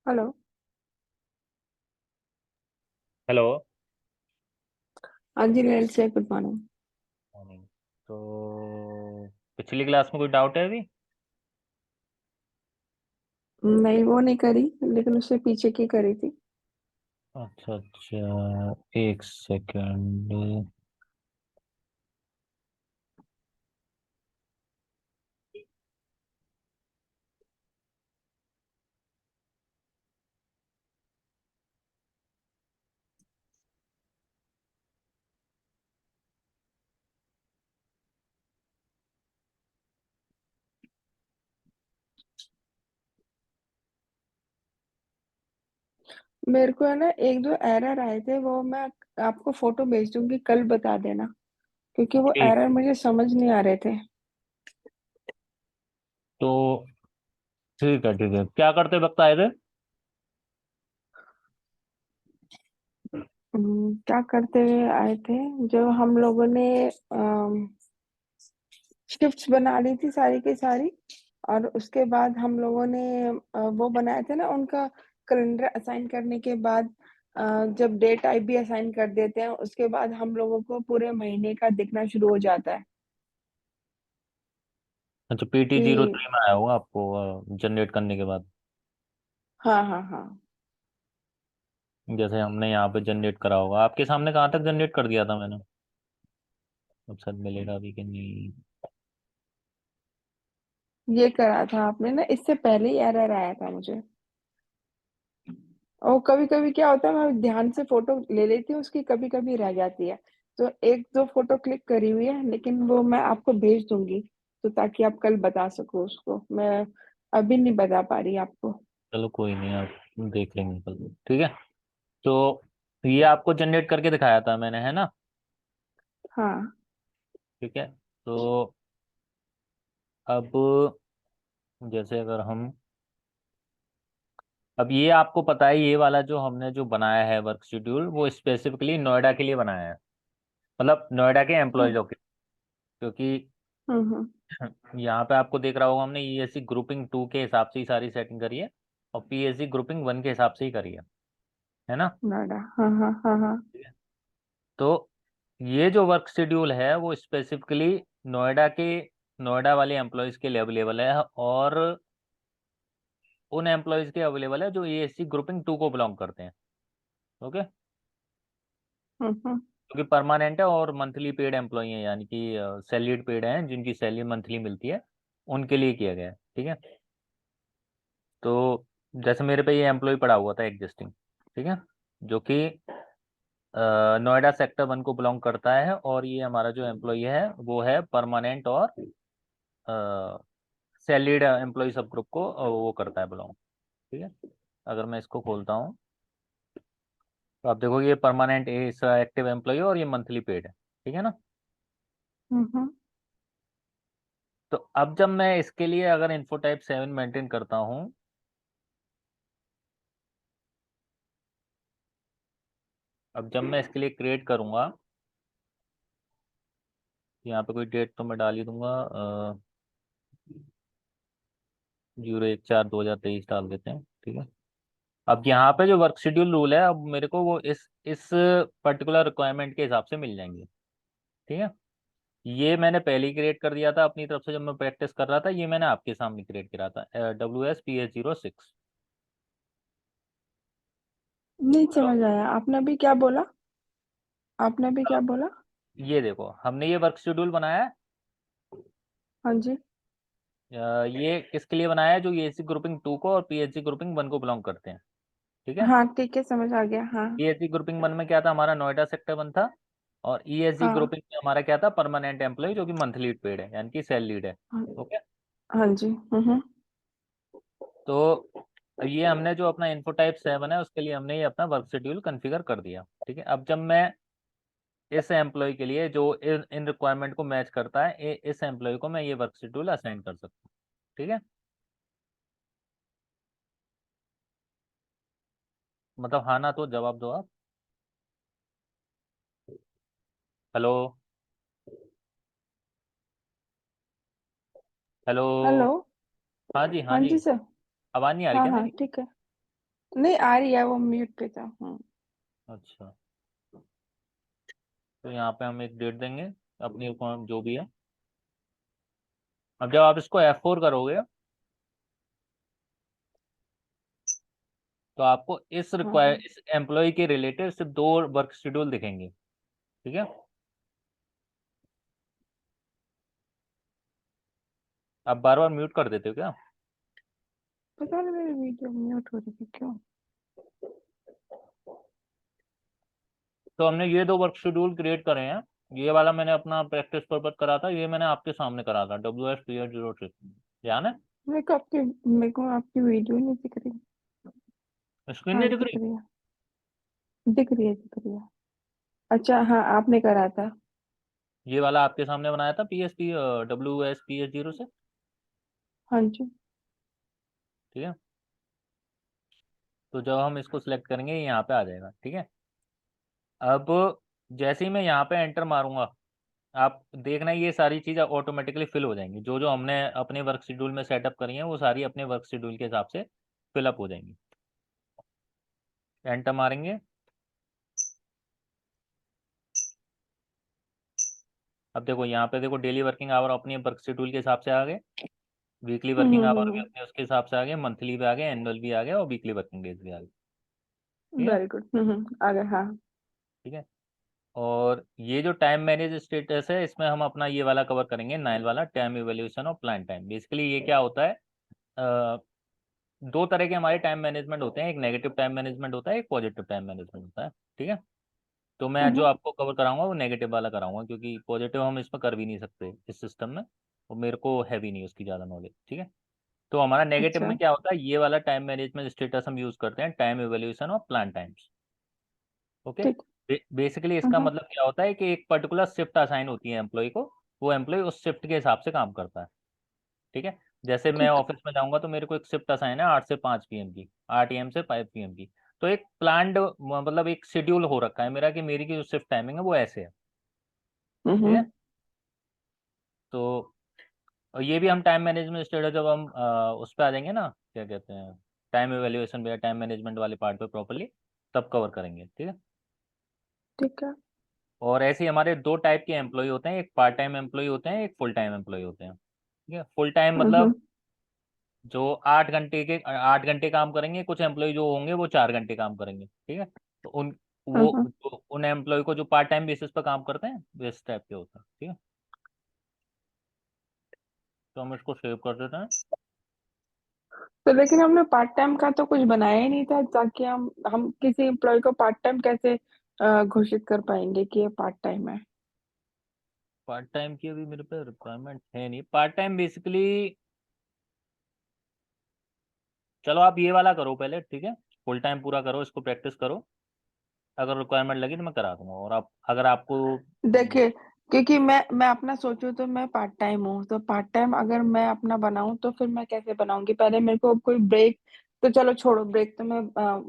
Hello. Hello. हाँ जी, late से good morning. Morning. तो पिछली क्लास में कोई डाउट है अभी? नहीं, वो नहीं करी, लेकिन उससे पीछे की करी थी। अच्छा अच्छा, एक सेकंड। मेरे को है ना, एक दो एरर आए थे, वो मैं आपको फोटो भेज दूंगी, कल बता देना। क्योंकि वो ठीक एरर मुझे समझ नहीं आ रहे थे। तो ठीक है, क्या करते वक्त आए थे? क्या करते हुए आए थे? जो हम लोगों ने शिफ्ट्स बना ली थी सारी की सारी। और उसके बाद हम लोगों ने वो बनाए थे ना, उनका कैलेंडर असाइन करने के बाद जब डे टाइप भी असाइन कर देते हैं, उसके बाद हम लोगों को पूरे महीने का दिखना शुरू हो जाता है। अच्छा, पीटी जीरो कि थ्री में आया होगा आपको जनरेट करने के बाद। हाँ हाँ हाँ। जैसे हमने यहाँ पे जनरेट करा होगा, आपके सामने कहाँ तक जनरेट कर दिया था मैंने? अब सर मिलेगा अभी कि नहीं? ये करा था आपने ना, इससे पहले ही एरर आया था मुझे। और कभी कभी क्या होता है, मैं ध्यान से फोटो ले लेती हूँ उसकी, कभी कभी रह जाती है। तो एक दो फोटो क्लिक करी हुई है, लेकिन वो मैं आपको भेज दूंगी, तो ताकि आप कल बता सको उसको। मैं अभी नहीं बता पा रही आपको। चलो कोई नहीं, आप देख लेंगे कल। ठीक है। तो ये आपको जनरेट करके दिखाया था मैंने, है ना? हाँ। ठीक है। तो अब जैसे अगर हम, अब ये आपको पता है, ये वाला जो हमने जो बनाया है वर्क शेड्यूल, वो स्पेसिफिकली नोएडा के लिए बनाया है। मतलब नोएडा के हम्म एम्प्लॉयजों के। क्योंकि हम्म। यहाँ पे आपको देख रहा होगा, हमने ईएससी ग्रुपिंग 2 के हिसाब से ही सारी सेटिंग करी है, और पीएससी ग्रुपिंग 1 के हिसाब से ही करी है ना? नोएडा, हाँ हाँ हाँ हाँ। ठीक है। तो ये जो वर्क शेड्यूल है वो स्पेसिफिकली नोएडा के, नोएडा वाले एम्प्लॉयज के लिए अवेलेबल है, और उन एम्प्लॉयज के अवेलेबल है जो ईएससी ग्रुपिंग 2 को बिलोंग करते हैं। ओके। हम्म। क्योंकि परमानेंट है और मंथली पेड एम्प्लॉई हैं, यानी कि सैलरीड पेड हैं, जिनकी सैलरी मंथली मिलती है, उनके लिए किया गया है। ठीक है। तो जैसे मेरे पे ये एम्प्लॉय पड़ा हुआ था एग्जिस्टिंग, ठीक है, जो कि नोएडा सेक्टर 1 को बिलोंग करता है, और ये हमारा जो एम्प्लॉय है वो है परमानेंट और सैलरीड एम्प्लॉय सब ग्रुप को वो करता है बिलोंग। ठीक है। अगर मैं इसको खोलता हूँ, तो आप देखोगे ये परमानेंट इस एक्टिव एम्प्लॉय और ये मंथली पेड है। ठीक है ना? हम्म। तो अब जब मैं इसके लिए अगर इन्फो टाइप 7 मेंटेन करता हूँ, अब जब मैं इसके लिए क्रिएट करूंगा, यहाँ पे कोई डेट तो मैं डाल ही दूंगा, 01/4/2023 डाल देते हैं। ठीक है। अब यहाँ पे जो वर्क शेड्यूल रूल है, अब मेरे को वो इस पर्टिकुलर रिक्वायरमेंट के हिसाब से मिल जाएंगे। ठीक है। ये मैंने पहले ही क्रिएट कर दिया था अपनी तरफ से, जब मैं प्रैक्टिस कर रहा था, ये मैंने आपके सामने क्रिएट करा था, WSPH06। नहीं समझ आया, आपने अभी क्या बोला? आपने अभी क्या बोला? ये देखो, हमने ये वर्क शेड्यूल बनाया है। हाँ जी। ये किसके लिए बनाया है? जो ईएससी ग्रुपिंग 2 को और पीएचसी ग्रुपिंग 1 को बिलोंग करते हैं। ठीक है। हाँ ठीक है, समझ आ गया, हाँ। ईएससी ग्रुपिंग 1 में क्या था, हमारा नोएडा सेक्टर 1 था, और ईएससी हाँ ग्रुपिंग में हमारा क्या था, परमानेंट एम्प्लॉय जो कि मंथली पेड है, यानी कि सैलरीड है। हाँ। ओके। हाँ जी। तो ये हमने जो अपना इन्फो टाइप 7 है, उसके लिए हमने ये अपना वर्क शेड्यूल कॉन्फ़िगर कर दिया। ठीक है। अब जब मैं इस एम्प्लॉय के लिए जो इन रिक्वायरमेंट को मैच करता है, इस एम्प्लॉय को मैं ये वर्क शेड्यूल असाइन कर सकता हूँ। ठीक है। मतलब हाँ ना तो जवाब दो आप। हेलो। हेलो। हेलो। हाँ जी, हाँ हाँ जी। जी सर। आवाज़ नहीं आ रही हाँ क्या हाँ मेरी? ठीक है। नहीं आ रही है, वो म्यूट पे था। अच्छा, तो यहाँ पे हम एक डेट देंगे अपनी जो भी है। अब जब आप इसको F4 करोगे तो आपको हाँ हाँ। इस एम्प्लॉय के रिलेटेड सिर्फ 2 वर्क शेड्यूल दिखेंगे, ठीक है। आप बार बार म्यूट कर देते हो क्या? पता नहीं मेरी वीडियो म्यूट हो रही थी क्यों। तो हमने ये 2 वर्क शेड्यूल क्रिएट करे हैं। ये वाला मैंने अपना प्रैक्टिस पर्पज करा था, ये मैंने आपके सामने करा था, WS-PR06, ध्यान है? मेरे को आपकी वीडियो नहीं दिख रही। स्क्रीन हाँ नहीं दिख दिख रही? रही है, दिख रही है, दिख रही है। अच्छा हाँ, आपने करा था। ये वाला आपके सामने बनाया था WS-PS0 से, हाँ जी। ठीक है। तो जब हम इसको सिलेक्ट करेंगे ये यहाँ पे आ जाएगा, ठीक है। अब जैसे ही मैं यहाँ पे एंटर मारूंगा, आप देखना ये सारी चीज़ें ऑटोमेटिकली फिल हो जाएंगी। जो जो हमने अपने वर्क शेड्यूल में सेटअप करी हैं वो सारी अपने वर्क शेड्यूल के हिसाब से फिलअप हो जाएंगी। एंटर मारेंगे। अब देखो यहाँ पे देखो डेली वर्किंग आवर अपनी वर्क शेड्यूल के हिसाब से आ गए, वीकली वर्किंग आवर भी अपने उसके हिसाब से आ गए, मंथली भी आ गए, एनुअल भी आ गया और वीकली वर्किंग डेज भी आ गए, ठीक है। Very good. आ गए हाँ। ठीक है। और ये जो टाइम मैनेज स्टेटस है इसमें हम अपना ये वाला कवर करेंगे, 9 वाला, टाइम इवैल्यूएशन और प्लान टाइम। बेसिकली ये क्या होता है, अ, 2 तरह के हमारे टाइम मैनेजमेंट होते हैं, एक नेगेटिव टाइम मैनेजमेंट होता है, एक पॉजिटिव टाइम मैनेजमेंट होता है, ठीक है। तो मैं जो आपको कवर कराऊंगा वो नेगेटिव वाला कराऊंगा, क्योंकि पॉजिटिव हम इसमें कर भी नहीं सकते इस सिस्टम में, और मेरे को है भी नहीं उसकी ज़्यादा नॉलेज, ठीक है। तो हमारा नेगेटिव अच्छा। में क्या होता है, ये वाला टाइम मैनेजमेंट स्टेटस हम यूज़ करते हैं, टाइम इवैल्यूएशन और प्लान टाइम्स, ओके। ठीक। बेसिकली इसका मतलब क्या होता है कि एक पर्टिकुलर शिफ्ट असाइन होती है एम्प्लॉय को, वो एम्प्लॉय उस शिफ्ट के हिसाब से काम करता है, ठीक है। जैसे मैं ठीक। ऑफिस में जाऊंगा तो मेरे को एक शिफ्ट असाइन है 8 से 5 PM की, 8 AM से 5 PM की। तो एक प्लान्ड मतलब एक शेड्यूल हो रखा है मेरा कि मेरी की जो शिफ्ट टाइमिंग है वो ऐसे है, ठीक है। तो और ये भी हम टाइम मैनेजमेंट स्टेटस जब हम उस पर आ जाएंगे ना, क्या कहते हैं, टाइम इवेल्युएशन या टाइम मैनेजमेंट वाले पार्ट पे प्रॉपरली, तब कवर करेंगे, ठीक है। ठीक है। और ऐसे ही हमारे 2 टाइप के एम्प्लॉय होते हैं, एक पार्ट टाइम एम्प्लॉय होते हैं, एक फुल टाइम एम्प्लॉय होते हैं, ठीक है। फुल टाइम मतलब जो 8 घंटे काम करेंगे, कुछ एम्प्लॉय जो होंगे वो 4 घंटे काम करेंगे, ठीक है। तो उन एम्प्लॉय को जो पार्ट टाइम बेसिस पर काम करते हैं वो इस टाइप के होते हैं, ठीक है। तो हम इसको सेव कर देते हैं। तो लेकिन हमने पार्ट टाइम का तो कुछ बनाया ही नहीं था, ताकि हम किसी एम्प्लॉय को पार्ट टाइम कैसे घोषित कर पाएंगे कि ये पार्ट टाइम है। पार्ट टाइम की अभी मेरे पे रिक्वायरमेंट है नहीं, पार्ट टाइम बेसिकली। चलो आप ये वाला करो पहले, ठीक है। फुल टाइम पूरा करो, इसको प्रैक्टिस करो, अगर रिक्वायरमेंट लगी तो मैं करा दूंगा। और आप अगर आपको देखिए, क्योंकि मैं अपना सोचूं तो मैं पार्ट टाइम हूँ, तो पार्ट टाइम अगर मैं अपना बनाऊं तो फिर मैं कैसे बनाऊंगी? पहले मेरे को कोई ब्रेक, तो चलो छोड़ो ब्रेक तो मैं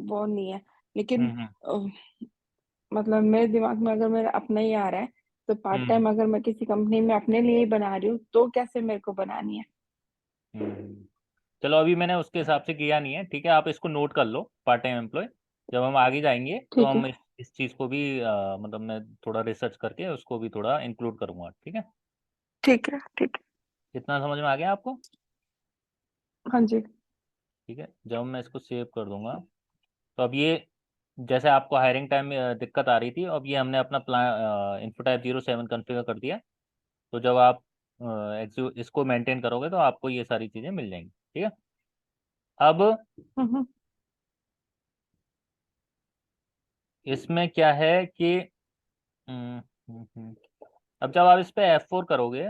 वो नहीं है, लेकिन हम्म मतलब मेरे दिमाग में अगर मेरा अपना ही आ रहा है, तो पार्ट हम्म टाइम अगर मैं किसी कंपनी में अपने लिए ही बना रही हूँ तो कैसे मेरे को बनानी है? हम्म। चलो अभी मैंने उसके हिसाब से किया नहीं है, ठीक है। आप इसको नोट कर लो, पार्ट टाइम एम्प्लॉय। जब हम आगे जाएंगे तो ठीक है। हम इस चीज़ को भी मतलब मैं थोड़ा रिसर्च करके उसको भी थोड़ा इंक्लूड करूंगा, ठीक है। ठीक है। ठीक है। इतना समझ में आ गया आपको? हाँ जी। ठीक है, जब मैं इसको सेव कर दूंगा तो अब ये, जैसे आपको हायरिंग टाइम में दिक्कत आ रही थी, अब ये हमने अपना प्लान इन्फो टाइप 07 कॉन्फ़िगर कर दिया। तो जब आप इसको मेंटेन करोगे तो आपको ये सारी चीज़ें मिल जाएंगी, ठीक है। अब हम्म इसमें क्या है कि हम्म, हम्म। अब जब आप इस पे F4 करोगे,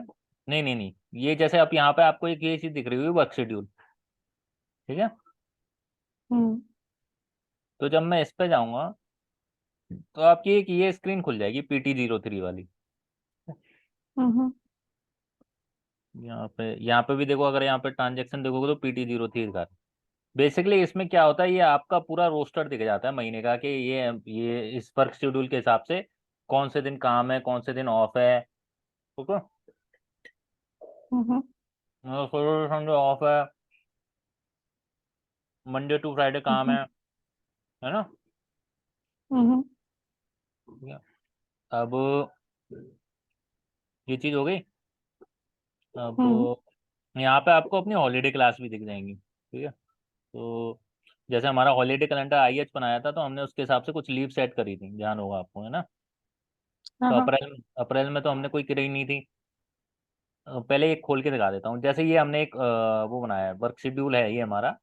नहीं नहीं नहीं, ये जैसे आप यहाँ पे आपको एक ये चीज़ दिख रही हुई वर्क शेड्यूल, ठीक है। हम्म तो जब मैं इस पे जाऊंगा तो आपकी एक ये स्क्रीन खुल जाएगी PT03 वाली। हम्म यहाँ पे भी देखो, अगर यहाँ पे ट्रांजेक्शन देखोगे तो PT03 का। बेसिकली इसमें क्या होता है, ये आपका पूरा रोस्टर दिख जाता है महीने का कि ये इस वर्क शेड्यूल के हिसाब से कौन से दिन काम है, कौन से दिन ऑफ है, ठीक है। हम्म सैटरडे संडे ऑफ है, मंडे टू फ्राइडे काम हम्म है, है ना। हम्म। ठीक है। अब ये चीज हो गई। हम्म। अब यहाँ पे आपको अपनी हॉलीडे क्लास भी दिख जाएंगी, ठीक है। तो जैसे हमारा हॉलीडे कैलेंडर आईएच बनाया था, तो हमने उसके हिसाब से कुछ लीव सेट करी थी, ध्यान होगा आपको, है ना। हाँ तो हाँ। अप्रैल अप्रैल में तो हमने कोई करी नहीं थी। पहले एक खोल के दिखा देता हूँ। जैसे ये हमने एक वो बनाया है, वर्क शेड्यूल है ये हमारा।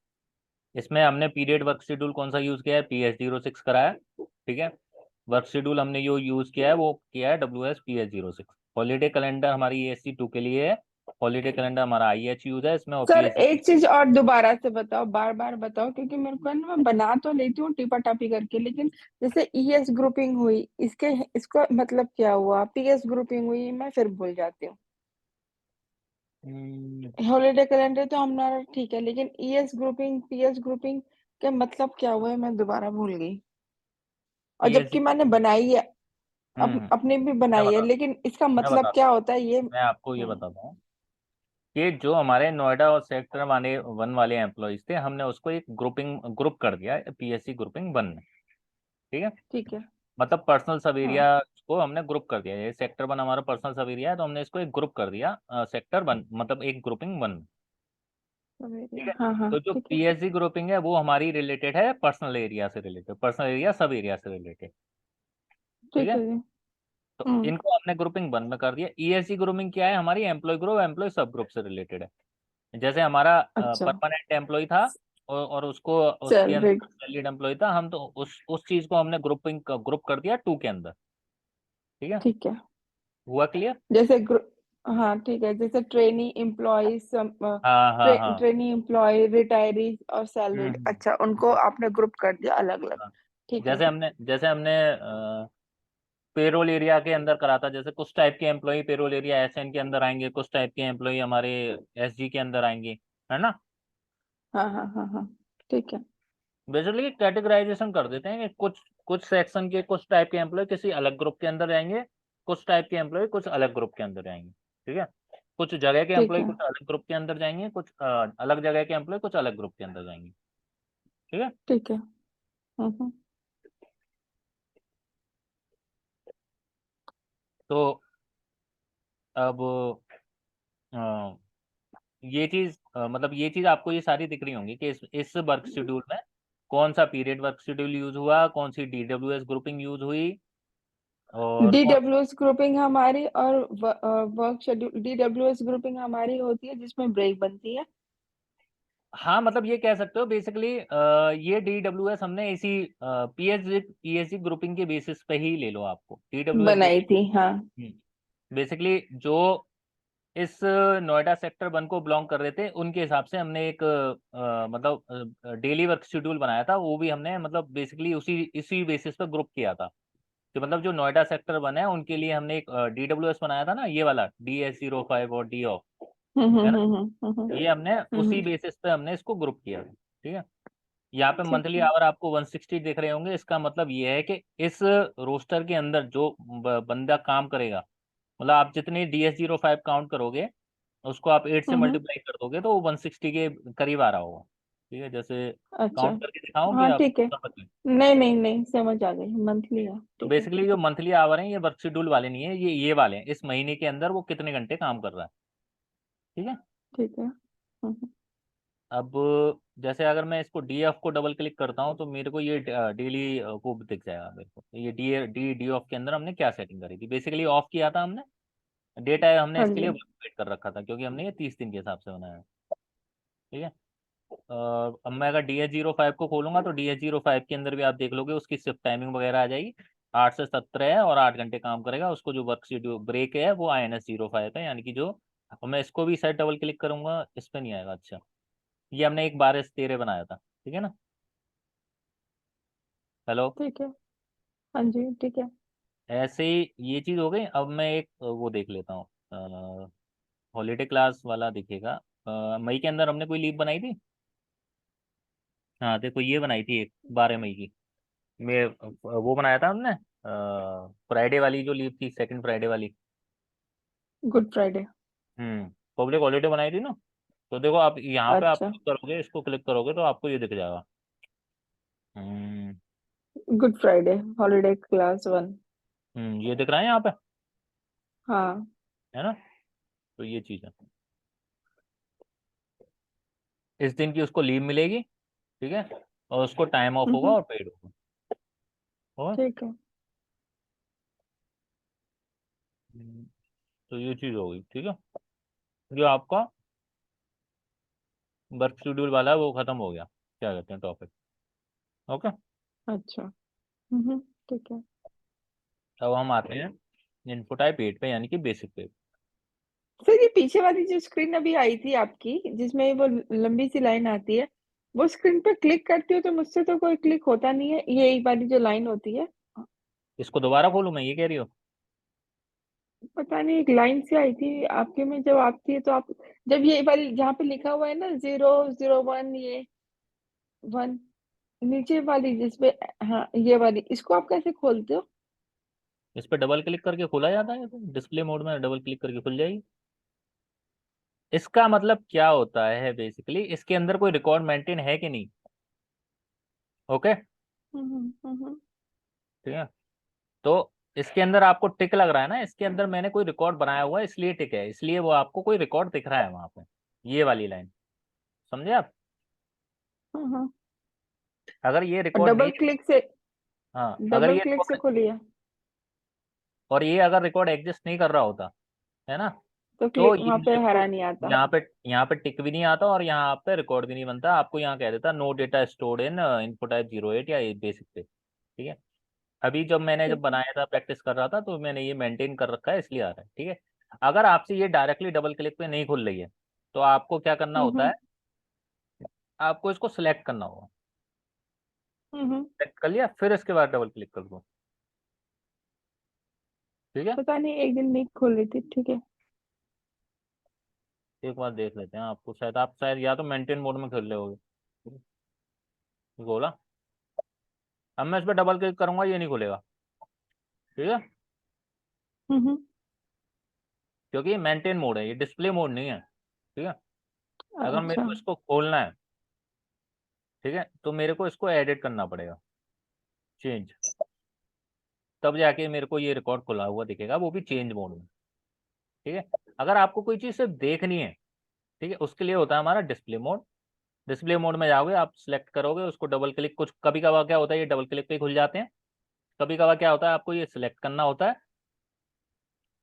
इसमें हमने पीरियड वर्क शेड्यूल कौन सा यूज़ किया है, PS06 कराया, ठीक है। वर्क शेड्यूल हमने जो यूज़ किया है वो किया है WS PS06। हॉलीडे कैलेंडर हमारी ESC2 के लिए है। हॉलीडे कैलेंडर हमारा IH यूज है इसमें, और सर PS। एक चीज और दोबारा से बताओ, बार बार बताओ, क्योंकि मेरे को ना, मैं बना तो लेती हूँ टिपा टापी करके, लेकिन जैसे ईएस ग्रुपिंग हुई, इसके इसको मतलब क्या हुआ, पीएस ग्रुपिंग हुई, मैं फिर भूल जाती हूँ। हॉलीडे कैलेंडर तो हमारा ठीक है, लेकिन ईएस ग्रुपिंग, पीएस ग्रुपिंग के मतलब क्या हुआ है, मैं दोबारा भूल गई। और PSC। जबकि मैंने बनाई है, हम्म। अपने भी मैं बनाई है, बता लेकिन इसका मैं मतलब बताता क्या हूँ। होता है ये। मैं आपको ये बताता हूँ कि जो हमारे नोएडा और सेक्टर वाले 1 वाले एम्प्लॉयज थे, हमने उसको एक ग्रुप कर दिया PSC ग्रुपिंग 1 में, ठीक है। ठीक है। मतलब पर्सनल सब हाँ। एरिया को हमने ग्रुप कर दिया। ये सेक्टर 1 हमारा पर्सनल सब एरिया है, तो हमने इसको एक ग्रुप कर दिया सेक्टर 1, मतलब एक ग्रुपिंग 1 में, ठीक है। हाँ हाँ तो जो ठीक है। PSC ग्रुपिंग है वो हमारी रिलेटेड है पर्सनल एरिया से रिलेटेड, पर्सनल एरिया सब एरिया से रिलेटेड, ठीक ठीक है। है जी। तो हम्म। इनको हमने ग्रुपिंग 1 में कर दिया। ESC ग्रुपिंग क्या है, हमारी employ group employ sub group से रिलेटेड है। जैसे हमारा अच्छा। परमानेंट एम्प्लॉय था, और उसको उसके सैलरी। अंदर सैलरीड एम्प्लॉय था, हम तो उस चीज को हमने ग्रुप कर दिया 2 के अंदर, ठीक है। ठीक है। हुआ क्लियर। जैसे हाँ ठीक है, जैसे ट्रेनी एम्प्लॉयज, हाँ हाँ हाँ। ट्रेनी एम्प्लॉय, रिटायरीज और सैलरीड, अच्छा, उनको हम्म। आपने ग्रुप कर दिया अलग अलग। हाँ। ठीक है। जैसे हमने पेरोल एरिया के अंदर करा था। जैसे कुछ टाइप के एम्प्लॉय पेरोल एरिया SN के अंदर आएंगे, कुछ टाइप के एम्प्लॉय हमारे SG के अंदर आएंगे, है ना। हाँ हाँ हाँ हाँ। ठीक है। बेसिकली कैटेगराइजेशन कर देते हैं कि कुछ कुछ सेक्शन के कुछ टाइप के एम्प्लॉय किसी अलग ग्रुप के अंदर जाएंगे, कुछ टाइप के एम्प्लॉय कुछ अलग ग्रुप के अंदर जाएंगे, ठीक है। कुछ जगह के ठीक एम्प्लॉय है। कुछ अलग ग्रुप के अंदर जाएंगे, कुछ अलग जगह के एम्प्लॉय कुछ अलग ग्रुप के अंदर जाएंगे, ठीक है। ठीक है। हम्म। तो अब अ, ये चीज मतलब ये चीज आपको ये सारी दिख रही होंगी कि इस वर्क शेड्यूल में कौन सा पीरियड वर्क शेड्यूल यूज हुआ, कौन सी DWS ग्रुपिंग यूज हुई, और कौन। डीडब्ल्यूएस ग्रुपिंग हमारी, और वर्क शेड्यूल, डीडब्ल्यूएस ग्रुपिंग हमारी होती है जिसमें ब्रेक बनती है। हाँ, मतलब ये कह सकते हो बेसिकली, ये DWS हमने इसी PSC ग्रुपिंग के बेसिस पे ही ले लो, आपको DWS बनाई ग्रुपिंग। थी, हाँ। बेसिकली जो इस नोएडा सेक्टर 1 को बिलोंग कर रहे थे, उनके हिसाब से हमने एक मतलब डेली वर्क शेड्यूल बनाया था। वो भी हमने मतलब बेसिकली उसी इसी बेसिस पे ग्रुप किया था। तो मतलब जो नोएडा सेक्टर 1 है उनके लिए हमने एक DWS बनाया था ना, ये वाला DS05 और डी ऑफ, है ना। ये हमने उसी बेसिस पे हमने इसको ग्रुप किया था, ठीक है। यहाँ पे ठीक मंथली है। आवर आपको 160 दिख रहे होंगे। इसका मतलब ये है कि इस रोस्टर के अंदर जो बंदा काम करेगा, मतलब आप जितनी DS05 काउंट करोगे, उसको आप 8 से हम्म। मल्टीप्लाई कर दोगे तो वो 160 के करीब आ रहा होगा, ठीक है। जैसे अच्छा। काउंट करके दिखाऊं कि हाँ आप ठीक है। समझ लें। नहीं नहीं नहीं, समझ आ गई, मंथली है, तो ठीक है। बेसिकली जो मंथली आवर हैं ये वर्क शेड्यूल वाले नहीं है, ये वाले हैं, इस महीने के अंदर वो कितने घंटे काम कर रहा है, ठीक है। ठीक है। अब जैसे अगर मैं इसको DF को डबल क्लिक करता हूँ, तो मेरे को ये डेली वो दिख जाएगा मेरे को। ये डी ऑफ के अंदर हमने क्या सेटिंग करी थी, बेसिकली ऑफ किया था हमने डेटा, हमने हाँ इसके जी। लिए वेट कर रखा था क्योंकि हमने ये 30 दिन के हिसाब से बनाया है, ठीक है। अब मैं अगर DS05 को खोलूंगा, तो DS05 के अंदर भी आप देख लोगे उसकी शिफ्ट टाइमिंग वगैरह आ जाएगी। 8 से 17 है और 8 घंटे काम करेगा। उसको जो वर्क शेड्यूल ब्रेक है वो INS05 है, यानी कि जो, अब मैं इसको भी शायद डबल क्लिक करूंगा, इस पर नहीं आएगा। अच्छा, ये हमने एक 12 से 13 बनाया था, ठीक है ना। हेलो। ठीक है। हाँ जी ठीक है। ऐसे ही ये चीज़ हो गई। अब मैं एक वो देख लेता हूँ, हॉलीडे क्लास वाला दिखेगा। मई के अंदर हमने कोई लीव बनाई थी। हाँ देखो, ये बनाई थी एक 12 मई की। मैं वो बनाया था हमने फ्राइडे वाली जो लीव थी, सेकंड फ्राइडे वाली। Good Friday. पब्लिक हॉलीडे बनाई थी ना। तो देखो आप यहाँ पे आप अच्छा। क्लिक करोगे, इसको क्लिक करोगे तो आपको ये दिख जाएगा। हम्म गुड फ्राइडे हॉलीडे क्लास 1। ये दिख रहा है यहाँ पे, हाँ। है ना? तो ये चीज़ है, इस दिन की उसको लीव मिलेगी, ठीक है, और उसको टाइम ऑफ होगा हम्म। और पेड होगा। और ठीक है। तो ये चीज़ होगी, ठीक है। जो आपका वर्क शेड्यूल वाला है वो खत्म हो गया, क्या कहते हैं, टॉपिक। ओके। अच्छा। ठीक है। अब हम आते हैं इनपुट टाइप 8 पे, यानी कि बेसिक पे। सर ये पीछे वाली जो स्क्रीन अभी आई थी आपकी, जिसमें वो लंबी सी लाइन आती है, वो स्क्रीन पे क्लिक करती हो तो मुझसे तो कोई क्लिक होता नहीं है, ये वाली जो लाइन होती है। इसको दोबारा खोलूँ मैं, ये कह रही हो? पता नहीं, एक लाइन सी आई थी आपके में जब आती है तो आप, जब ये वाली जहाँ पे लिखा हुआ है ना 001, ये 1, नीचे वाली जिसपे, हाँ ये वाली, इसको आप कैसे खोलते हो? इस पर डबल क्लिक करके खोला जाता है, तो डिस्प्ले मोड में डबल क्लिक करके खुल जाएगी। इसका मतलब क्या होता है बेसिकली, इसके अंदर कोई रिकॉर्ड मेंटेन है कि नहीं। ओके, ठीक है। तो इसके अंदर आपको टिक लग रहा है ना, इसके अंदर मैंने कोई रिकॉर्ड बनाया हुआ है इसलिए टिक है, इसलिए वो आपको कोई रिकॉर्ड दिख रहा है वहां पे, ये वाली लाइन, समझे आप? हाँ। अगर ये और रिकॉर्ड नहीं, हाँ, अगर डबल ये क्लिक से रिकॉर्ड, खोलिए और ये अगर रिकॉर्ड एग्जिस्ट नहीं कर रहा होता, है ना, तो तो क्लिक ये वहां पे मेरे को हरा नहीं आता। यहाँ पे टिक भी नहीं आता और यहाँ पे रिकॉर्ड भी नहीं बनता, आपको यहाँ कह देता no data stored in input type 08 या बेसिक पे, ठीक है। अभी जब ठीक है। बनाया था, प्रैक्टिस कर रहा था, तो मैंने ये मेंटेन कर रखा है, इसलिए आ रहा है, ठीक है। अगर आपसे ये डायरेक्टली डबल क्लिक पे नहीं खुल रही है, तो आपको क्या करना होता हम्म है, आपको इसको सिलेक्ट करना होगा। हम्म। सिलेक्ट कर लिया, फिर इसके बाद डबल क्लिक कर दो, ठीक है। पता नहीं, एक दिन नहीं खोल रही थी, ठीक है। एक बार देख लेते हैं, आपको शायद, आप शायद या तो मेंटेन मोड में खेल रहे होगे, बोला। अब मैं इस पर डबल क्लिक करूंगा, ये नहीं खुलेगा, ठीक है, हम्म। क्योंकि ये मेंटेन मोड है, ये डिस्प्ले मोड नहीं है, ठीक है। अगर मेरे अच्छा। को इसको खोलना है, ठीक है, तो मेरे को इसको एडिट करना पड़ेगा, चेंज, तब जाके मेरे को ये रिकॉर्ड खुला हुआ दिखेगा, वो भी चेंज मोड में, ठीक है। अगर आपको कोई चीज़ सिर्फ देखनी है, ठीक है, उसके लिए होता है हमारा डिस्प्ले मोड। डिस्प्ले मोड में जाओगे, आप सिलेक्ट करोगे उसको, डबल क्लिक, कुछ कभी कभार क्या होता है ये डबल क्लिक पे ही खुल जाते हैं, कभी कभार क्या होता है आपको ये सिलेक्ट करना होता है,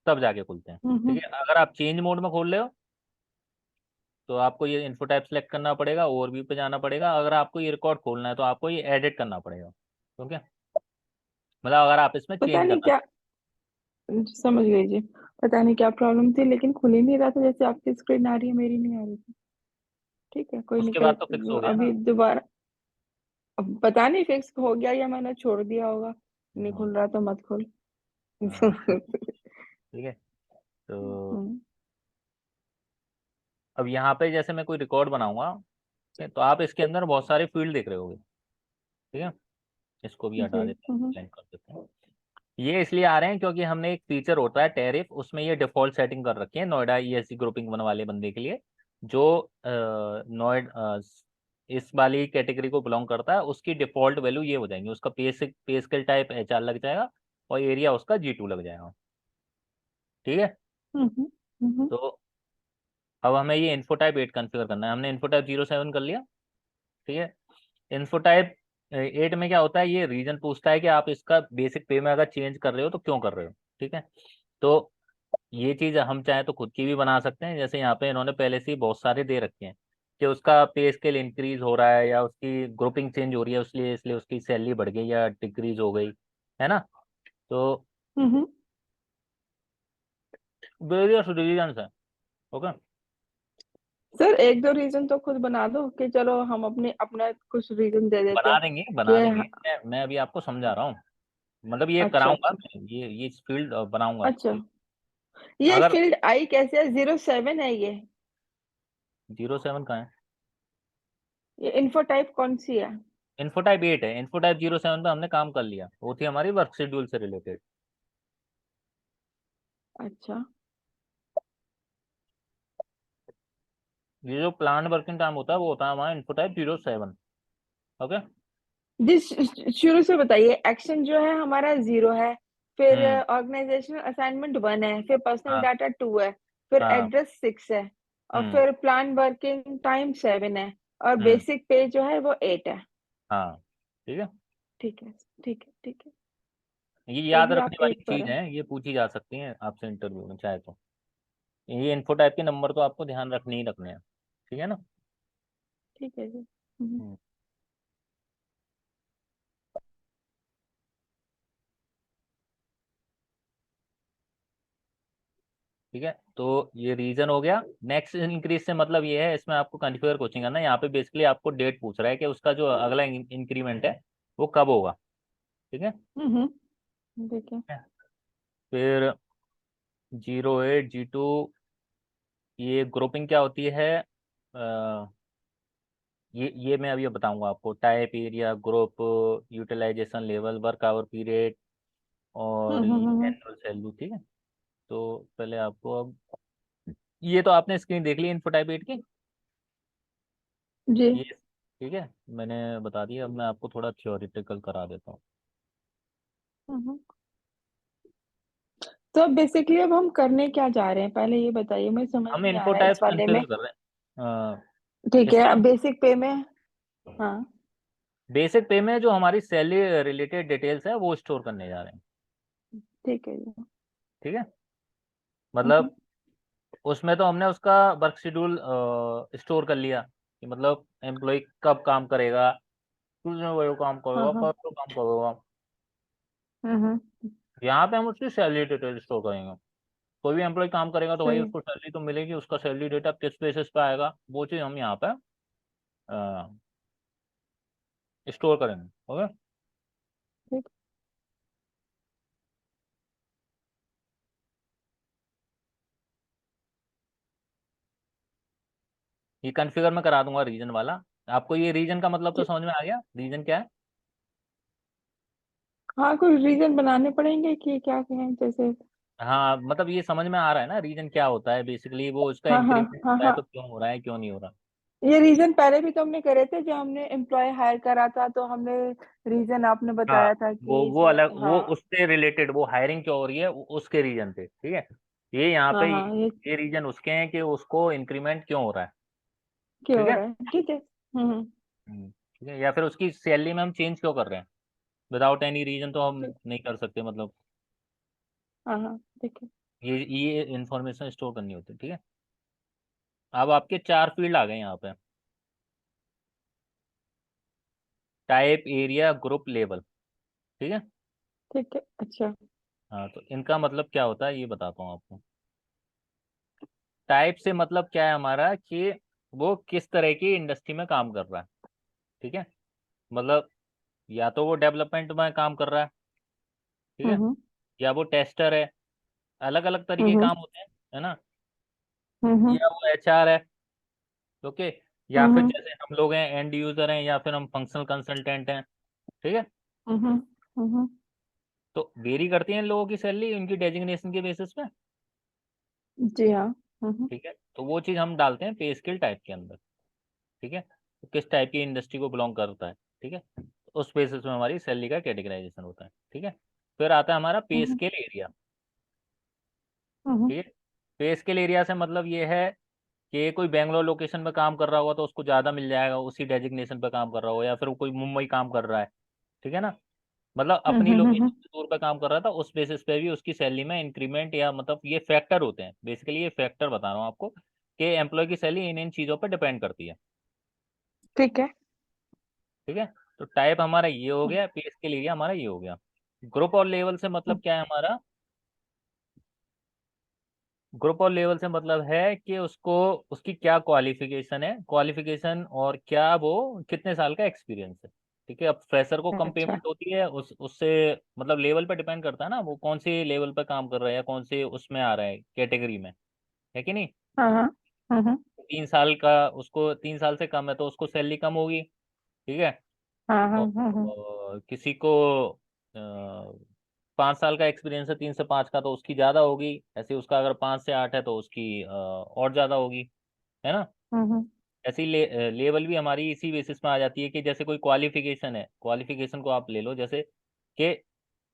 तब जाके खुलते हैं, ठीक हम्म। है। अगर आप चेंज मोड में खोल रहे हो, तो आपको ये इन्फो टाइप सेलेक्ट करना पड़ेगा, ओवरव्यू पे जाना पड़ेगा। अगर आपको ये रिकॉर्ड खोलना है, तो आपको ये एडिट करना पड़ेगा, ठीक है, मतलब अगर आप इसमें पता चेंज नहीं करना। क्या, समझ गई जी। पता नहीं क्या प्रॉब्लम थी, लेकिन खुल ही नहीं रहा था, जैसे आपकी स्क्रीन आ रही है मेरी नहीं आ रही थी। ठीक है, कोई नहीं, उसके कल बाद तो फिक्स हो गया अभी ना। दोबारा, अब पता नहीं फिक्स हो गया या मैंने छोड़ दिया होगा। नहीं हाँ, खुल रहा तो मत खोल। हाँ, ठीक है। तो हम्म। अब यहाँ पे जैसे मैं कोई रिकॉर्ड बनाऊंगा, ठीक है, तो आप इसके अंदर बहुत सारे फील्ड देख रहे होगे, ठीक है। इसको भी जी। हटा देते हैं, ब्लैंक कर देते हैं। ये इसलिए आ रहे हैं क्योंकि हमने एक फीचर होता है टैरिफ, उसमें ये डिफॉल्ट सेटिंग कर रखी है नोएडा ईएससी ग्रुपिंग वन वाले बंदे के लिए, जो नोएडा इस वाली कैटेगरी को बिलोंग करता है, उसकी डिफॉल्ट वैल्यू ये हो जाएंगी, उसका पे स्केल टाइप एचआर लग जाएगा, और एरिया उसका G2 लग जाएगा, ठीक है। हम्म हम्म। तो अब हमें ये इन्फो टाइप 8 कॉन्फ़िगर करना है, हमने इन्फो टाइप 07 कर लिया, ठीक है। इन्फो टाइप 8 में क्या होता है, ये रीजन पूछता है कि आप इसका बेसिक पे में अगर चेंज कर रहे हो तो क्यों कर रहे हो, ठीक है। तो ये चीज़ हम चाहे तो खुद की भी बना सकते हैं, जैसे यहाँ पे इन्होंने पहले से ही बहुत सारे दे रखे हैं कि उसका पे स्केल इंक्रीज हो रहा है या उसकी ग्रुपिंग चेंज हो रही है, इसलिए उसकी सैलरी बढ़ गई या डिक्रीज हो गई, है ना। तो हम्म। वेरियस रीजन है, ओके। सर एक दो रीजन तो खुद बना दो, कि चलो हम अपने अपना कुछ रीजन दे देते हैं बना कि देंगे, मैं अभी आपको समझा रहा हूँ, मतलब ये अच्छा कराऊंगा अच्छा मैं, ये फील्ड बनाऊंगा। अच्छा। ये अगर फील्ड आई कैसे है, 07 है ये? 07 का है, ये इन्फो टाइप कौन सी है? इन्फोटाइप 8 है, इन्फोटाइप 07 पे हमने काम कर लिया, वो थी हमारी वर्क शेड्यूल से रिलेटेड। अच्छा। ये जो प्लान वर्किंग टाइम होता है वो होता है हमारा इन्फोटाइप 07, ओके। जिस शुरू से बताइए। एक्शन जो है हमारा 0 है, फिर हम्म। ऑर्गेनाइजेशनल असाइनमेंट 1 है, फिर पर्सनल हाँ। डाटा 2 है, फिर हाँ। एड्रेस 6 है, और हम्म। फिर प्लान वर्किंग टाइम 7 है, और हम्म। बेसिक पे जो है वो 8 है। हाँ। ठीक है। ठीक है, ठीक है, ठीक है। ये तो याद अभी रखने आप वाली 8 पर चीज है। है, ये पूछी जा सकती है आपसे इंटरव्यू में चाहे तो। ये इन्फो टाइप के नंबर तो आपको ध्यान रखने ही रखने हैं। ठीक है ना। ठीक है जी। हम्म। ठीक है, तो ये रीजन हो गया। नेक्स्ट इंक्रीज से मतलब ये है, इसमें आपको कन्फ्यूजर कोचिंग करना है। यहाँ पे बेसिकली आपको डेट पूछ रहा है कि उसका जो अगला इंक्रीमेंट है वो कब होगा। ठीक है। ठीक है। फिर 08G2, ये ग्रुपिंग क्या होती है? ये मैं अभी बताऊंगा आपको। Type, area, group, utilization level, work hour period, और ये हम्म। Annual salary. ठीक है। तो पहले आपको अब, ये तो आपने स्क्रीन देख ली इन्फो टाइप 8 की। जी। ये ठीक है, मैंने बता दिया। अब मैं आपको थोड़ा थ्योरेटिकल करा देता हूँ। हम्म। तो बेसिकली अब हम करने क्या जा रहे हैं, पहले ये बताइए, मुझे समझ हम नहीं आ इन्फो रहा है टाइप इस वाले में। कन्फिगर कर रहे हैं। ठीक है, इसमें अब बेसिक पे में। हाँ। बेसिक पे में जो हमारी सैलरी रिलेटेड डिटेल्स है वो स्टोर करने जा रहे हैं। ठीक है जी। ठीक है। हम्म। मतलब उसमें तो हमने उसका वर्क शेड्यूल स्टोर कर लिया कि मतलब एम्प्लॉय कब काम करेगा, कितने बजे काम हाँ करेगा, हाँ। कब तो काम करेगा। हम्म। यहाँ पे हम उसकी सैलरी डिटेल स्टोर करेंगे। कोई भी एम्प्लॉय काम करेगा तो भाई सही। उसको सैलरी तो मिलेगी, उसका सैलरी डेटा किस बेसिस पे आएगा वो चीज़ हम यहाँ पे स्टोर करेंगे। ओके। ठीक। ये कॉन्फ़िगर में करा दूंगा रीजन वाला। आपको ये रीजन का मतलब तो ठीक। समझ में आ गया, रीजन क्या है? हाँ, कुछ रीजन बनाने पड़ेंगे कि क्या कहें जैसे। हाँ, मतलब ये समझ में आ रहा है ना रीजन क्या होता है? बेसिकली वो उसका हाँ हाँ इंक्रीमेंट हाँ होता है हाँ। तो क्यों हो रहा है, क्यों नहीं हो रहा। ये रीजन पहले भी तो हमने करे थे, जब हमने एम्प्लॉय हायर करा था, तो हमने रीजन आपने हाँ, बताया था वो कि वो इसमें। अलग, वो हाँ उससे रिलेटेड, वो हायरिंग क्यों हो रही है उसके रीजन थे। ठीक है। ये यहाँ पे हाँ हाँ, ये ये रीजन उसके हैं कि उसको इंक्रीमेंट क्यों हो रहा है। क्यों ठीक हो है। रहा है, ठीक है। ठीक है, या फिर उसकी सैलरी में हम चेंज क्यों कर रहे हैं। विदाउट एनी रीजन तो हम ठीक। नहीं कर सकते मतलब। हाँ हाँ, ठीक है। ये इंफॉर्मेशन स्टोर करनी होती है। ठीक है। अब आपके 4 फील्ड आ गए यहाँ पे। Type, area, group, level. ठीक है। ठीक है। अच्छा। हाँ, तो इनका मतलब क्या होता है ये बताता हूँ आपको। टाइप से मतलब क्या है हमारा कि वो किस तरह की इंडस्ट्री में काम कर रहा है। ठीक है। मतलब या तो वो डेवलपमेंट में काम कर रहा है। ठीक है। हम्म या वो टेस्टर है। अलग अलग तरीके के हम्म काम होते हैं, है ना। हम्म या वो एचआर है। ओके। या फिर हम्म जैसे हम लोग हैं एंड यूजर हैं, या फिर हम फंक्शनल कंसल्टेंट हैं। ठीक है। हम्म हम्म। तो वेरी करती हैं इन लोगों की सैलरी उनकी डेजिग्नेशन के बेसिस पे। जी हाँ। ठीक है, तो वो चीज़ हम डालते हैं पे स्केल टाइप के अंदर। ठीक है, तो किस टाइप की इंडस्ट्री को बिलोंग करता है। ठीक है, तो उस बेसिस में हमारी सैलरी का कैटेगराइजेशन होता है। ठीक है। फिर आता है हमारा पे हम्म स्केल एरिया। हम्म ठीक है। पे स्केल एरिया से मतलब ये है कि कोई बेंगलोर लोकेशन में काम कर रहा होगा तो उसको ज़्यादा मिल जाएगा, उसी डेजिग्नेशन पे काम कर रहा होगा, या फिर वो कोई मुंबई काम कर रहा है। ठीक है ना। मतलब अपनी हम्म। लोकेशन से दूर पे काम कर रहा था, उस बेसिस पे भी उसकी सैलरी में इंक्रीमेंट, या मतलब ये फैक्टर होते हैं बेसिकली। ये फैक्टर बता रहा हूँ आपको कि एम्प्लॉय की सैलरी इन इन चीज़ों पर डिपेंड करती है। ठीक है। ठीक है। तो टाइप हमारा ये हो गया, पे स्केल एरिया हमारा ये हो गया। ग्रुप और लेवल से मतलब क्या है हमारा? ग्रुप और लेवल से मतलब है कि उसको, उसकी क्या क्वालिफिकेशन है, क्वालिफिकेशन, और क्या वो कितने साल का एक्सपीरियंस है। ठीक है। अब फ्रेशर को कम अच्छा। पेमेंट होती है, उस उससे मतलब लेवल पे डिपेंड करता है ना, वो कौन से लेवल पे काम कर रहा है या कौन से उसमें आ रहा है कैटेगरी में, है कि नहीं। हाँ हाँ। 3 साल का, उसको 3 साल से कम है तो उसको सैलरी कम होगी। ठीक है। हाँ हाँ हाँ। और किसी को 5 साल का एक्सपीरियंस है, 3 से 5 का, तो उसकी ज़्यादा होगी। ऐसे उसका अगर 5 से 8 है तो उसकी और ज़्यादा होगी, है ना। हम्म ऐसी लेवल भी हमारी इसी बेसिस में आ जाती है कि जैसे कोई क्वालिफिकेशन है, क्वालिफिकेशन को आप ले लो जैसे कि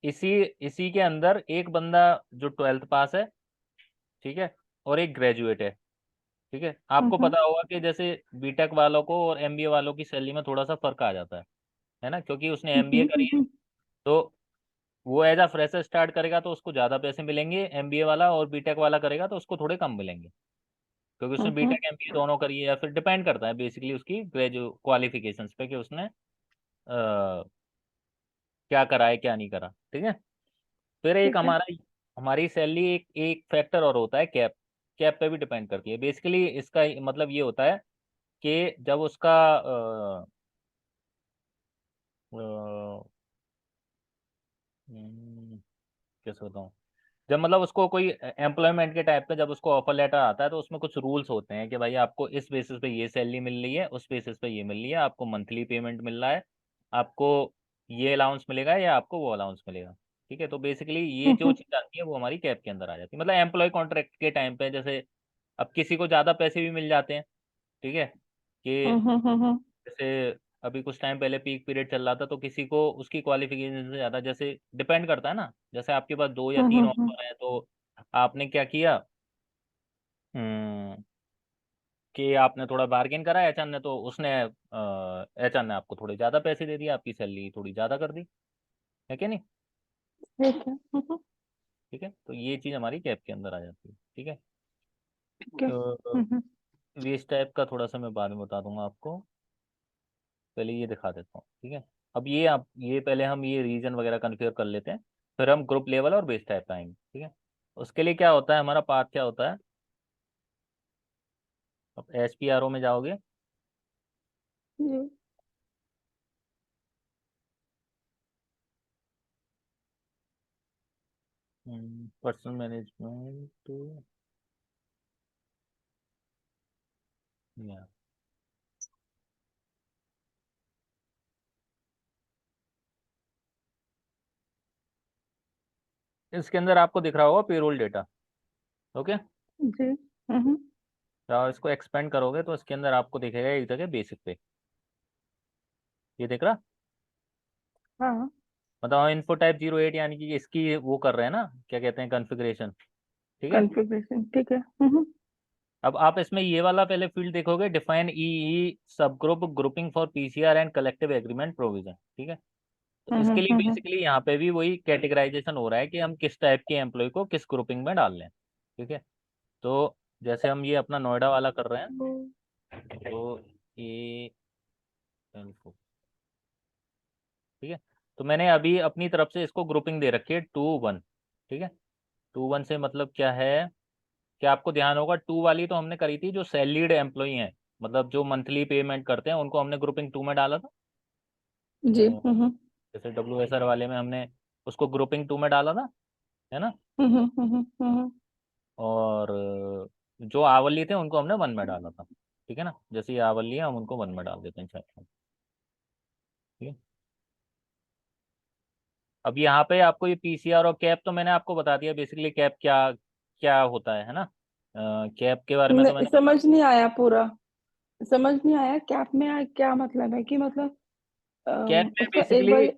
इसी इसी के अंदर एक बंदा जो 12th पास है, ठीक है, और एक ग्रेजुएट है, ठीक है। आपको हम्म पता होगा कि जैसे बीटेक वालों को और एमबीए वालों की सैलरी में थोड़ा सा फर्क आ जाता है ना, क्योंकि उसने एमबीए करी है। हम्म तो वो एज अ फ्रेशर स्टार्ट करेगा तो उसको ज़्यादा पैसे मिलेंगे एमबीए वाला, और बीटेक वाला करेगा तो उसको थोड़े कम मिलेंगे, क्योंकि उसने हम्म बीटेक एमबीए दोनों करी है, या फिर डिपेंड करता है बेसिकली उसकी ग्रेजु क्वालिफिकेशंस पे कि उसने क्या करा है क्या नहीं करा, ठीक है। फिर एक ठीक है। हमारा हमारी सैलरी एक एक फैक्टर और होता है कैप। कैप पे भी डिपेंड करती है। बेसिकली इसका मतलब ये होता है कि जब उसका अ, हम्म, कैसे बताऊँ, जब मतलब उसको कोई एम्प्लॉयमेंट के टाइप पे जब उसको ऑफर लेटर आता है तो उसमें कुछ रूल्स होते हैं कि भाई आपको इस बेसिस पे ये सैलरी मिल रही है, उस बेसिस पे ये मिल रही है, आपको मंथली पेमेंट मिल रहा है, आपको ये अलाउंस मिलेगा या आपको वो अलाउंस मिलेगा, ठीक है। तो बेसिकली ये जो हम्म चीज़ आती है वो हमारी कैप के अंदर आ जाती है। मतलब एम्प्लॉय कॉन्ट्रैक्ट के टाइम पे जैसे अब किसी को ज़्यादा पैसे भी मिल जाते हैं, ठीक है, कि हम्म जैसे अभी कुछ टाइम पहले पीक पीरियड चल रहा था तो किसी को उसकी क्वालिफिकेशन से ज़्यादा, जैसे डिपेंड करता है ना, जैसे आपके पास 2 या 3 हम्म ऑफर हैं तो आपने क्या किया, हम्म, कि आपने थोड़ा बार्गेन करा एचआर ने, तो उसने एचआर ने आपको थोड़े ज़्यादा पैसे दे दिए, आपकी सैलरी थोड़ी ज़्यादा कर दी, है कि नहीं, ठीक है। ठीक है। तो ये चीज़ हमारी कैप के अंदर आ जाती है, ठीक है। ठीक है। तो वेस्ट टाइप का थोड़ा सा मैं बाद में बता दूंगा आपको, पहले ये दिखा देता हूँ, ठीक है। अब ये आप ये पहले हम ये रीजन वगैरह कन्फिगर कर लेते हैं, फिर हम ग्रुप लेवल और बेस टाइप आएंगे, ठीक है। उसके लिए क्या होता है, हमारा पाथ क्या होता है। अब एसपीआरओ में जाओगे, जी। पर्सनल मैनेजमेंट, या इसके अंदर आपको दिख रहा होगा पेरोल डेटा, ओके। जी। हम्म तो इसको एक्सपेंड करोगे तो इसके अंदर आपको दिखेगा एक जगह बेसिक पे, ये दिख रहा, हाँ। मतलब इनपुट टाइप 08, यानी कि इसकी वो कर रहे हैं ना, क्या कहते हैं, कॉन्फ़िगरेशन, ठीक है। कॉन्फ़िगरेशन ठीक है। अब आप इसमें ये वाला पहले फील्ड देखोगे, डिफाइन ई सब group grouping for PCR and collective agreement provision, ठीक है। तो इसके लिए हम्म बेसिकली यहाँ पे भी वही कैटेगराइजेशन हो रहा है कि हम किस टाइप के एम्प्लॉय को किस ग्रुपिंग में डाल लें, ठीक है। तो जैसे हम ये अपना नोएडा वाला कर रहे हैं, तो ये ठीक है। तो मैंने अभी अपनी तरफ से इसको ग्रुपिंग दे रखी है 2 1, ठीक है। 2 1 से मतलब क्या है, कि आपको ध्यान होगा 2 वाली तो हमने करी थी जो सैलरीड एम्प्लॉई हैं, मतलब जो मंथली पेमेंट करते हैं उनको हमने ग्रुपिंग 2 में डाला था। जी। अ, जैसे WSR वाले में हमने उसको ग्रुपिंग 2 में डाला था, है ना। हम्म और जो आवली थे उनको हमने 1 में डाला था, ठीक है ना। जैसे ये आवली है हम उनको 1 में डाल देते हैं, शायद, ठीक है। अब यहाँ पे आपको ये पीसीआर और कैप तो मैंने आपको बता दिया बेसिकली कैप क्या क्या होता है ना। कैप के बारे में तो मैंने बता समझ नहीं आया पूरा। समझ नहीं आया कैप में क्या मतलब है कि मतलब कैप में उसका एक बेसिकली बार।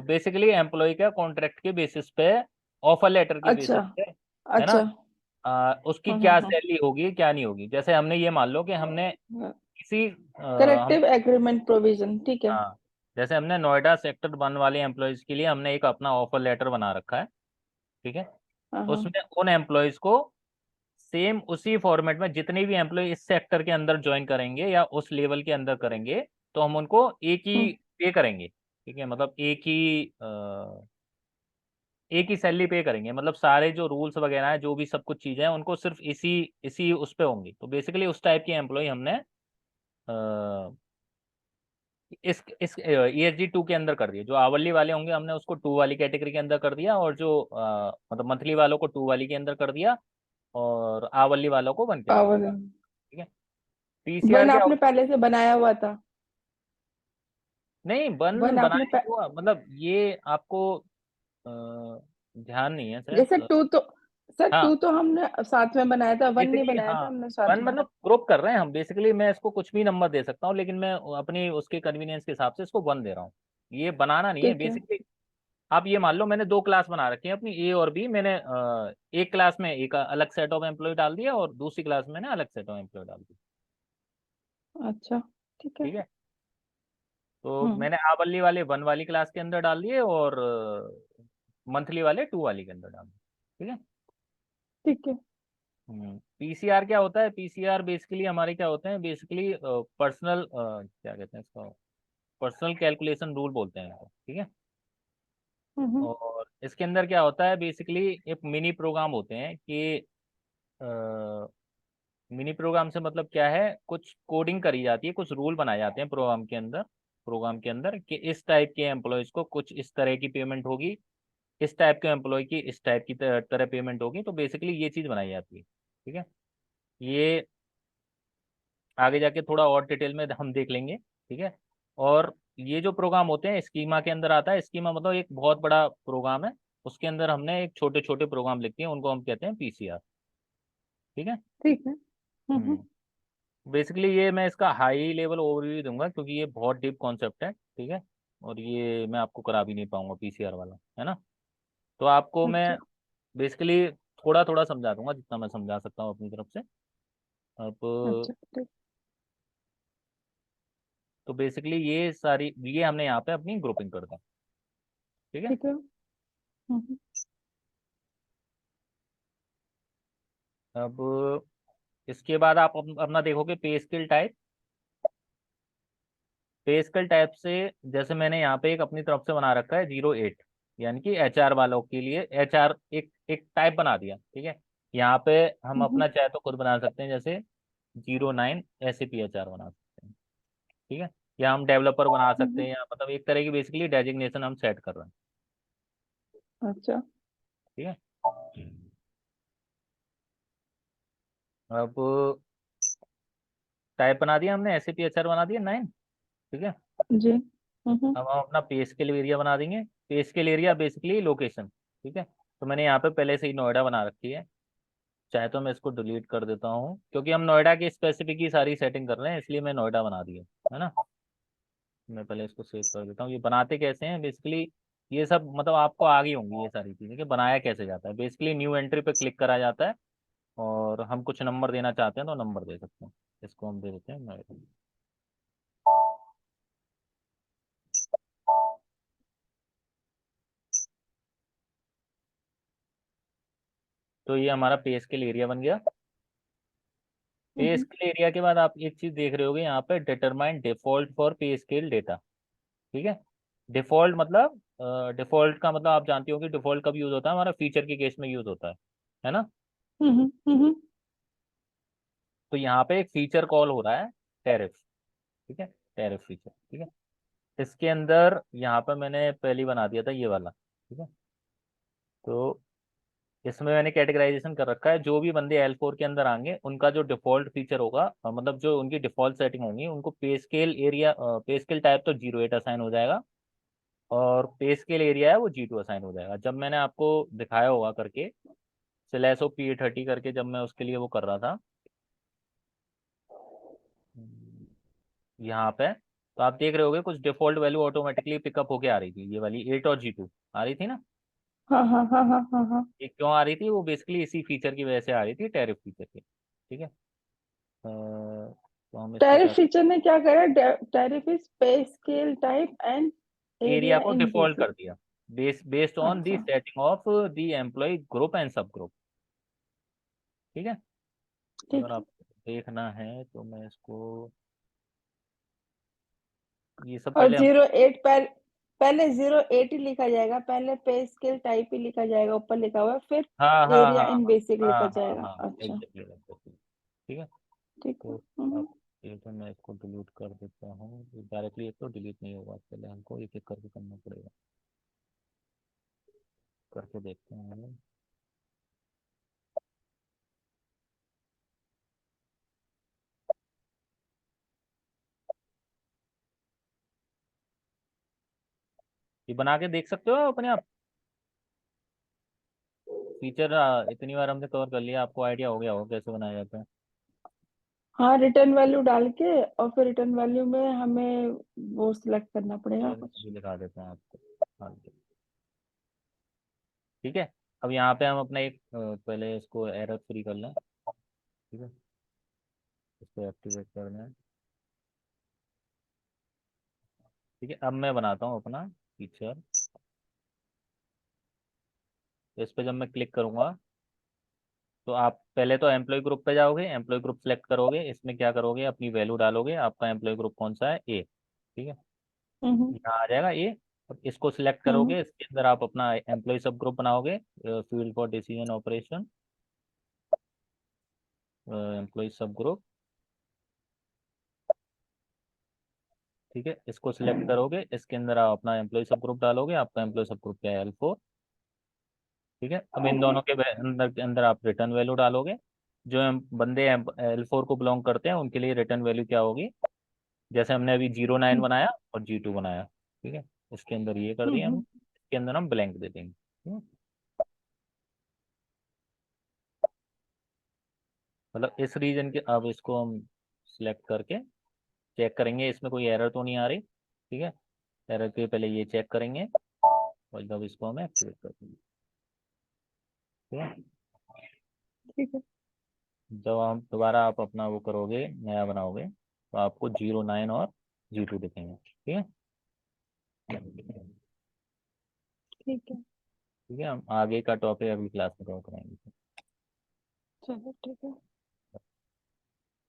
बेसिकली एम्प्लॉय का कॉन्ट्रैक्ट के बेसिस पे, ऑफर लेटर के अच्छा। बेसिस पे, है ना। अच्छा। उसकी क्या हाँ। सैलरी होगी क्या नहीं होगी, जैसे हमने ये मान लो कि हमने किसी हम करेक्टिव एग्रीमेंट प्रोविजन ठीक है। हाँ, जैसे हमने नोएडा सेक्टर 1 वाले एम्प्लॉयज के लिए हमने एक अपना ऑफर लेटर बना रखा है, ठीक है। हाँ। उसमें उन एम्प्लॉयज को सेम उसी फॉर्मेट में जितने भी एम्प्लॉय इस सेक्टर के अंदर ज्वाइन करेंगे या उस लेवल के अंदर करेंगे, तो हम उनको एक ही हम्म पे करेंगे, ठीक है। मतलब एक ही सैलरी पे करेंगे, मतलब सारे जो रूल्स वगैरह हैं जो भी सब कुछ चीज़ें हैं उनको सिर्फ इसी इसी उस पे होंगी। तो बेसिकली उस टाइप के एम्प्लॉय हमने इस ESG 2 के अंदर कर दिया। जो आवरली वाले होंगे हमने उसको 2 वाली कैटेगरी के अंदर कर दिया, और जो मतलब मंथली वालों को 2 वाली के अंदर कर दिया, और आवरली वालों को 1 के अंदर कर पावर। दिया, ठीक है। पीसीआर वन क्या आपने होता है, पहले से बनाया हुआ था। नहीं बन वन बनाया आपने नहीं हुआ, मतलब ये आपको ध्यान नहीं है शायद। जैसे टू तो सर हाँ 2 तो हमने साथ में बनाया था, 1 नहीं बेसिकली, बनाया था हाँ हमने साथ वन में। मतलब ग्रुप कर रहे हैं हम बेसिकली। मैं इसको कुछ भी नंबर दे सकता हूँ, लेकिन मैं अपनी उसके कन्वीनियंस के हिसाब से इसको वन दे रहा हूँ। ये बनाना नहीं है ठीक है। बेसिकली। आप ये मान लो मैंने दो क्लास बना रखी है अपनी, ए और बी। मैंने एक क्लास में एक अलग सेट ऑफ एम्प्लॉय डाल दिया और दूसरी क्लास में मैंने अलग सेट ऑफ एम्प्लॉय डाल दिया। अच्छा ठीक है। ठीक है। तो हम्म। मैंने आवली वाले वन वाली क्लास के अंदर डाल दिए और मंथली वाले टू वाली के अंदर डाल दिए। ठीक है। ठीक है। पीसीआर क्या होता है? पीसीआर बेसिकली हमारे क्या होते हैं? बेसिकली पर्सनल क्या कहते हैं इसको, पर्सनल कैलकुलेशन रूल बोलते हैं इनको। ठीक है। हम्म। और इसके अंदर क्या होता है? बेसिकली एक मिनी प्रोग्राम होते हैं कि मिनी प्रोग्राम से मतलब क्या है, कुछ कोडिंग करी जाती है, कुछ रूल बनाए जाते हैं प्रोग्राम के अंदर कि इस टाइप के एम्प्लॉयज को कुछ इस तरह की पेमेंट होगी, इस टाइप के एम्प्लॉय की इस टाइप की तरह पेमेंट होगी। तो बेसिकली ये चीज़ बनाई जाती है। ठीक है। ये आगे जाके थोड़ा और डिटेल में हम देख लेंगे। ठीक है। और ये जो प्रोग्राम होते हैं स्कीमा के अंदर आता है। स्कीमा मतलब एक बहुत बड़ा प्रोग्राम है, उसके अंदर हमने एक छोटे छोटे प्रोग्राम लिखते हैं, उनको हम कहते हैं पीसीआर। ठीक है। ठीक है। हम्म बेसिकली ये मैं इसका हाई लेवल ओवरव्यू दूंगा क्योंकि ये बहुत डीप कॉन्सेप्ट है। ठीक है। और ये मैं आपको करा भी नहीं पाऊंगा पीसीआर वाला, है ना। तो आपको मैं अच्छा। बेसिकली थोड़ा थोड़ा समझा दूंगा जितना मैं समझा सकता हूँ अपनी तरफ से। अब अच्छा ठीक। तो बेसिकली ये सारी ये हमने यहाँ पे अपनी ग्रुपिंग कर दी। ठीक है। ठीक है। हम्म। अब इसके बाद आप अपना देखोगे पे स्केल टाइप। पे स्केल टाइप से जैसे मैंने यहाँ पे एक अपनी तरफ से बना रखा है 08, यानी कि एचआर वालों के लिए एचआर एक एक टाइप बना दिया। ठीक है। यहाँ पे हम हम्म। अपना चाहे तो खुद बना सकते हैं, जैसे 09 एसएपी एचआर बना सकते हैं। ठीक है। या हम डेवलपर बना सकते हम्म। हैं, या मतलब एक तरह की बेसिकली डेजिग्नेशन हम सेट कर रहे हैं। अच्छा। ठीक है। अब टाइप बना दिया हमने, एसएपी एचआर बना दिया 9। ठीक है। जी। हम्म। अब हम अपना पे स्केल एरिया बना देंगे। पे स्केल एरिया बेसिकली लोकेशन। ठीक है। तो मैंने यहाँ पे पहले से ही नोएडा बना रखी है। चाहे तो मैं इसको डिलीट कर देता हूँ क्योंकि हम नोएडा की स्पेसिफिक ही सारी सेटिंग कर रहे हैं, इसलिए मैं नोएडा बना दिया, है ना। मैं पहले इसको सेव कर देता हूँ। ये बनाते कैसे हैं बेसिकली, ये सब मतलब आपको आ गई होंगी ये सारी चीज़ें कि बनाया कैसे जाता है। बेसिकली न्यू एंट्री पे क्लिक करा जाता है और हम कुछ नंबर देना चाहते हैं तो नंबर दे सकते हैं। इसको हम दे देते हैं नोएडा। तो ये हमारा पे स्केल एरिया बन गया। पे हम्म। स्केल एरिया के बाद आप एक चीज देख रहे होगे यहाँ पे, डिटरमाइन डिफॉल्ट फॉर पे स्केल डेटा। ठीक है। डिफॉल्ट मतलब डिफॉल्ट का मतलब आप जानते हो कि डिफॉल्ट कब यूज होता है, हमारा फीचर के केस में यूज होता है ना। हम्म। तो यहाँ पे एक फीचर कॉल हो रहा है, टैरिफ। ठीक है। Tariff feature. ठीक है। इसके अंदर यहाँ पे मैंने पहले बना दिया था ये वाला। ठीक है। तो इसमें मैंने कैटेगराइजेशन कर रखा है, जो भी बंदे L4 के अंदर आएंगे उनका जो डिफॉल्ट फीचर होगा, मतलब जो उनकी डिफॉल्ट सेटिंग होंगी, उनको पे स्केल एरिया, पे स्केल टाइप तो 08 असाइन हो जाएगा और पे स्केल एरिया है वो G2 असाइन हो जाएगा। जब मैंने आपको दिखाया होगा करके स्लैश ओ P30 करके, जब मैं उसके लिए वो कर रहा था यहाँ पे, तो आप देख रहे होगे कुछ डिफॉल्ट वैल्यू ऑटोमेटिकली पिकअप होके आ रही थी, ये वाली 8 और G2 आ रही थी ना। हाँ हाँ हाँ हाँ हाँ हाँ। ये क्यों आ रही थी? वो बेसिकली इसी फीचर की वजह से आ रही थी, टैरिफ फीचर की। ठीक है। तो हम इसको टैरिफ क्या, फीचर ने क्या करा? टैरिफ इज पे scale type and area area को इन डिफॉल्ट बीसी। कर दिया बेस्ड ऑन दी अच्छा setting of the employee group and sub group. ठीक है। अगर ठीक है। आप देखना है तो मैं इसको, ये सब और पहले हम, 08 पहले 08 ही लिखा जाएगा, पहले पे स्केल टाइप ही लिखा जाएगा, ऊपर लिखा हुआ है, फिर हाँ हाँ एरिया हाँ इन बेसिक लिखा हाँ हाँ जाएगा। हाँ अच्छा एग्जैक्टली एग्जैक्टली। ठीक है। ठीक है। तो अब ये तो मैं इसको डिलीट कर देता हूँ, डायरेक्टली एक तो डिलीट नहीं होगा, पहले हमको एक एक करके करना पड़ेगा। करके देखते हैं। ये बना के देख सकते हो अपने आप, फीचर इतनी बार हमने कवर कर लिया, आपको आइडिया हो गया हो कैसे बनाया जाता है। हाँ, रिटर्न वैल्यू डाल के और फिर रिटर्न वैल्यू में हमें वो सिलेक्ट करना पड़ेगा चलो कुछ। अभी दिखा देते हैं आपको। हाँ जी, ठीक है। अब यहाँ पे हम अपना एक पहले इसको एरर फ्री कर लें, ठीक है, इसको एक्टिवेट कर लें। ठीक है, अब मैं बनाता हूँ अपना फीचर। इस पे जब मैं क्लिक करूँगा तो आप पहले तो एम्प्लॉय ग्रुप पे जाओगे, एम्प्लॉय ग्रुप सेलेक्ट करोगे, इसमें क्या करोगे, अपनी वैल्यू डालोगे, आपका एम्प्लॉय ग्रुप कौन सा है, ए, ठीक है, हम्म। यहाँ आ जाएगा ए। अब इसको सिलेक्ट हम्म। करोगे, इसके अंदर आप अपना एम्प्लॉय सब ग्रुप बनाओगे, field for decision operation, employee sub group, ठीक है, इसको सिलेक्ट करोगे, इसके अंदर आप अपना एम्प्लॉय सब ग्रुप डालोगे, आपका एम्प्लॉय सब ग्रुप क्या है, L4, ठीक है। अब इन दोनों के अंदर आप रिटर्न वैल्यू डालोगे, जो बंदे L4 को बिलोंग करते हैं उनके लिए रिटर्न वैल्यू क्या होगी, जैसे हमने अभी 09 बनाया और G2 बनाया, ठीक है, इसके अंदर ये कर दिया हमने, इसके अंदर हम ब्लैंक दे देंगे, ठीक है? मतलब इस रीजन के, अब इसको हम सिलेक्ट करके चेक करेंगे इसमें कोई एरर तो नहीं आ रही, ठीक है, एरर के पहले ये चेक करेंगे और जब इसको हम एक्टिवेट कर देंगे, ठीक है। ठीक है। जब हम दोबारा आप अपना वो करोगे, नया बनाओगे, तो आपको 09 और G2 दिखेंगे, ठीक है। ठीक है। ठीक है, हम आगे का टॉपिक अगली क्लास में कवर कराएंगे। चलो ठीक है।